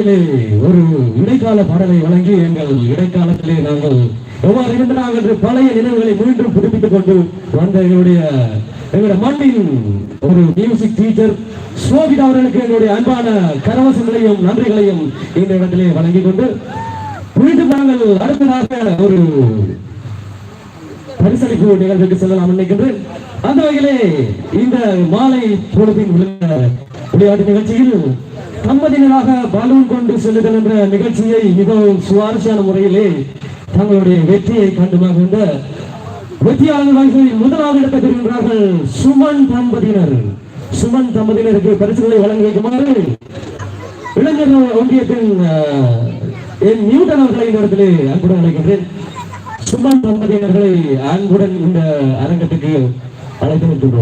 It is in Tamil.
வேளையிலே ஒரு இடைக்கால பாடலை வழங்கி எங்கள் இடைக்காலத்திலே நாங்கள் எவ்வாறு இருந்தாங்க என்று பழைய நினைவுகளை மீண்டும் புதுப்பித்துக் கொண்டு வந்த எங்களுடைய மண்ணின் ஒரு மியூசிக் டீச்சர் சோபிதா அவர்களுக்கு எங்களுடைய அன்பான கரவசங்களையும் நன்றிகளையும் இந்த இடத்திலே வழங்கிக் கொண்டு மீண்டும் நாங்கள் அடுத்ததாக ஒரு பரிசளிப்பு நிகழ்வுக்கு செல்லலாம் நினைக்கின்றேன். அந்த வகையிலே இந்த மாலை பொழுதின் விளையாட்டு நிகழ்ச்சியில் தம்பதியினராக பலூன் கொண்டு செல்லுதல் என்ற நிகழ்ச்சியை மிகவும் சுவாரஸ்யமான முறையிலே தங்களுடைய வெற்றியை கண்டு மகிழ்ந்த வெற்றியாளர்கள் முதலாவது இடத்தை பெறுகின்றார்கள் சுமன் தம்பதியினர். சுமன் தம்பதியினருக்கு பரிசுகளை வழங்கி வைக்குமாறு இளைஞர் ஒன்றியத்தின் நியூட்டன் அவர்களை இந்த இடத்திலே அன்புடன் அழைக்கின்றேன். சுமன் தம்பதியினர்களை அன்புடன் இந்த அரங்கத்துக்கு அழைத்து நிற்கின்றோம்.